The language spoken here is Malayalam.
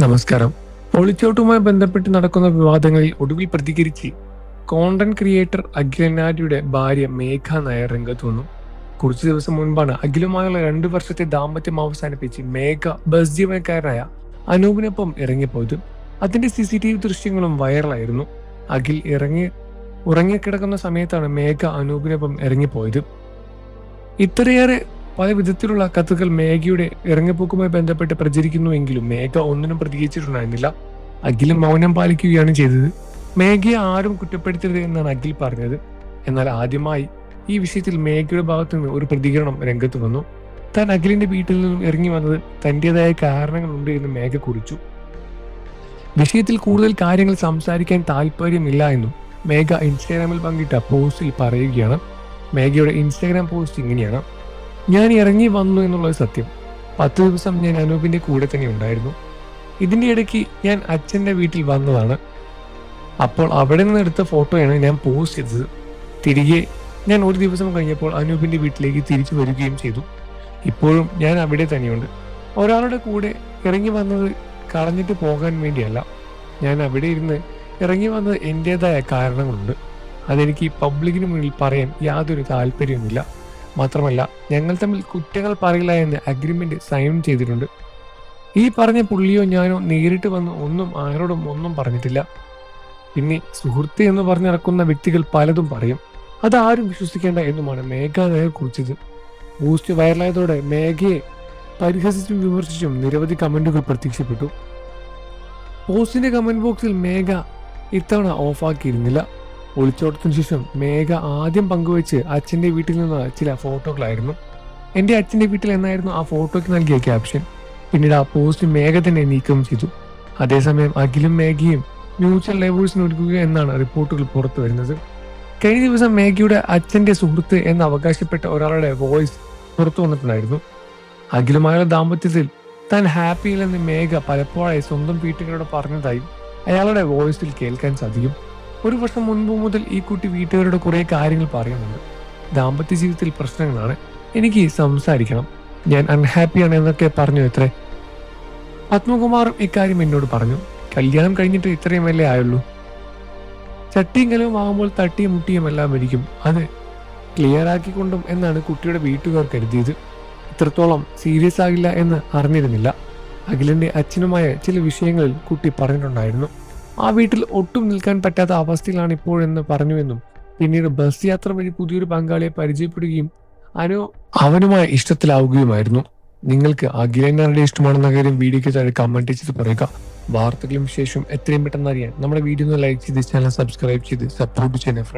നമസ്കാരം. ഒളിച്ചോട്ടുമായി ബന്ധപ്പെട്ട് നടക്കുന്ന വിവാദങ്ങളിൽ ഒടുവിൽ പ്രതികരിച്ച് കോണ്ടന്റ് ക്രിയേറ്റർ അഖിലനാരിയുടെ ഭാര്യ മേഘ നായർ രംഗത്ത് വന്നു. കുറച്ചു ദിവസം മുൻപാണ് അഖിലുമായുള്ള 2 വർഷത്തെ ദാമ്പത്യം അവസാനിപ്പിച്ച് മേഘ ബസ് ജീവനക്കാരനായ അനൂപിനൊപ്പം ഇറങ്ങിപ്പോയത്. അതിന്റെ CCTV ദൃശ്യങ്ങളും വൈറലായിരുന്നു. അഖിൽ ഉറങ്ങിക്കിടക്കുന്ന സമയത്താണ് മേഘ അനൂപിനൊപ്പം ഇറങ്ങിപ്പോയത്. ഇത്രയേറെ പല വിധത്തിലുള്ള കത്തുകൾ മേഘയുടെ ഇറങ്ങിപ്പോക്കുമായി ബന്ധപ്പെട്ട് പ്രചരിക്കുന്നുവെങ്കിലും മേഘ ഒന്നിനും പ്രതികരിച്ചിട്ടുണ്ടായിരുന്നില്ല. അഖിലും മൗനം പാലിക്കുകയാണ് ചെയ്തത്. മേഘയെ ആരും കുറ്റപ്പെടുത്തരുത് എന്നാണ് അഖിൽ പറഞ്ഞത്. എന്നാൽ ആദ്യമായി ഈ വിഷയത്തിൽ മേഘയുടെ ഭാഗത്തു നിന്ന് ഒരു പ്രതികരണം രംഗത്ത് വന്നു. താൻ അഖിലിന്റെ വീട്ടിൽ നിന്നും ഇറങ്ങി വന്നത് തന്റേതായ കാരണങ്ങളുണ്ട് എന്ന് മേഘ കുറിച്ചു. വിഷയത്തിൽ കൂടുതൽ കാര്യങ്ങൾ സംസാരിക്കാൻ താല്പര്യമില്ല എന്നും മേഘ ഇൻസ്റ്റാഗ്രാമിൽ പങ്കിട്ട പോസ്റ്റിൽ പറയുകയാണ്. മേഘയുടെ ഇൻസ്റ്റാഗ്രാം പോസ്റ്റ് ഇങ്ങനെയാണ്: ഞാൻ ഇറങ്ങി വന്നു എന്നുള്ളത് സത്യം. 10 ദിവസം ഞാൻ അനൂപിന്റെ കൂടെ തന്നെ ഉണ്ടായിരുന്നു. ഇതിന്റെ ഇടയ്ക്ക് ഞാൻ അച്ഛന്റെ വീട്ടിൽ വന്നതാണ്. അപ്പോൾ അവിടെ നിന്ന് എടുത്ത ഫോട്ടോയാണ് ഞാൻ പോസ്റ്റ് ചെയ്തത്. തിരികെ ഞാൻ ഒരു ദിവസം കഴിഞ്ഞപ്പോൾ അനൂപിന്റെ വീട്ടിലേക്ക് തിരിച്ചു വരികയും ചെയ്തു. ഇപ്പോഴും ഞാൻ അവിടെ തന്നെയുണ്ട്. ഒരാളുടെ കൂടെ ഇറങ്ങി വന്നത് കളഞ്ഞിട്ട് പോകാൻ വേണ്ടിയല്ല. ഞാൻ അവിടെ ഇരുന്ന് ഇറങ്ങി വന്നത് എൻ്റെതായ കാരണങ്ങളുണ്ട്. അതെനിക്ക് പബ്ലിക്കിന് മുന്നിൽ പറയാൻ യാതൊരു താല്പര്യവുമില്ല. മാത്രമല്ല, ഞങ്ങൾ തമ്മിൽ കുറ്റങ്ങൾ പറയില്ല എന്ന് അഗ്രിമെന്റ് സൈൻ ചെയ്തിട്ടുണ്ട്. ഈ പറഞ്ഞ പുള്ളിയോ ഞാനോ നേരിട്ട് വന്ന് ആരോടും ഒന്നും പറഞ്ഞിട്ടില്ല. പിന്നെ സുഹൃത്ത് എന്ന് പറഞ്ഞ് നടക്കുന്ന വ്യക്തികൾ പലതും പറയും. അതാരും വിശ്വസിക്കേണ്ട എന്നുമാണ് മേഘ നായർ കുറിച്ചത്. പോസ്റ്റ് വൈറലായതോടെ മേഘയെ പരിഹസിച്ചും വിമർശിച്ചും നിരവധി കമന്റുകൾ പ്രത്യക്ഷപ്പെട്ടു. പോസ്റ്റിന്റെ കമന്റ് ബോക്സിൽ മേഘ ഇത്തവണ ഓഫാക്കിയിരുന്നില്ല. ഒളിച്ചോട്ടത്തിന് ശേഷം മേഘ ആദ്യം പങ്കുവെച്ച് അച്ഛന്റെ വീട്ടിൽ നിന്ന് ചില ഫോട്ടോകളായിരുന്നു. എൻ്റെ അച്ഛന്റെ വീട്ടിൽ എന്നായിരുന്നു ആ ഫോട്ടോയ്ക്ക് നൽകിയ ക്യാപ്ഷൻ. പിന്നീട് ആ പോസ്റ്റ് മേഘ തന്നെ നീക്കം ചെയ്തു. അതേസമയം അഖിലും മേഘയും മ്യൂച്വൽ ഡൈവോഴ്സിന് ഒരുക്കുക എന്നാണ് റിപ്പോർട്ടുകൾ പുറത്തു വരുന്നത്. കഴിഞ്ഞ ദിവസം മേഘയുടെ അച്ഛന്റെ സുഹൃത്ത് എന്ന് അവകാശപ്പെട്ട ഒരാളുടെ വോയിസ് പുറത്തു വന്നിട്ടുണ്ടായിരുന്നു. അഖിലുമായുള്ള ദാമ്പത്യത്തിൽ താൻ ഹാപ്പിയില്ലെന്ന് മേഘ പലപ്പോഴായി സ്വന്തം വീട്ടുകാരോട് പറഞ്ഞതായും അയാളുടെ വോയിസിൽ കേൾക്കാൻ സാധിക്കും. 1 വർഷം മുൻപ് മുതൽ ഈ കുട്ടി വീട്ടുകാരോട് കുറെ കാര്യങ്ങൾ പറയുന്നുണ്ട്. ദാമ്പത്യ ജീവിതത്തിൽ പ്രശ്നങ്ങളാണ്, എനിക്ക് സംസാരിക്കണം, ഞാൻ അൺഹാപ്പിയാണ് എന്നൊക്കെ പറഞ്ഞു. എത്രേ പത്മകുമാറും ഇക്കാര്യം എന്നോട് പറഞ്ഞു. കല്യാണം കഴിഞ്ഞിട്ട് ഇത്രയും വല്ലേ ആയുള്ളൂ. ചട്ടിയും കലവും ആകുമ്പോൾ തട്ടിയും മുട്ടിയും എല്ലാം ഇരിക്കും. അത് ക്ലിയർ ആക്കിക്കൊണ്ടും എന്നാണ് കുട്ടിയുടെ വീട്ടുകാർ കരുതിയത്. ഇത്രത്തോളം സീരിയസ് ആകില്ല എന്ന് അറിഞ്ഞിരുന്നില്ല. അഖിലിന്റെ അച്ഛനുമായ ചില വിഷയങ്ങളിൽ കുട്ടി പറഞ്ഞിട്ടുണ്ടായിരുന്നു. ആ വീട്ടിൽ ഒട്ടും നിൽക്കാൻ പറ്റാത്ത അവസ്ഥയിലാണ് ഇപ്പോഴെന്ന് പറഞ്ഞുവെന്നും പിന്നീട് ബസ് യാത്ര വഴി പുതിയൊരു പങ്കാളിയെ പരിചയപ്പെടുകയും അവനുമായി ഇഷ്ടത്തിലാവുകയുമായിരുന്നു. നിങ്ങൾക്ക് അഖിലനാരുടെ ഇഷ്ടമാണെന്ന കാര്യം വീഡിയോയ്ക്ക് താഴെ കമന്റ് ചെയ്ത് പറയുക. വാർത്തകളും വിശേഷം എത്രയും പെട്ടെന്ന് അറിയാൻ നമ്മുടെ വീഡിയോ ഒന്ന് ലൈക്ക് ചെയ്ത് ചാനൽ സബ്സ്ക്രൈബ് ചെയ്ത് സപ്പോർട്ട് ചെയ്യുന്ന ഫ്രണ്ട്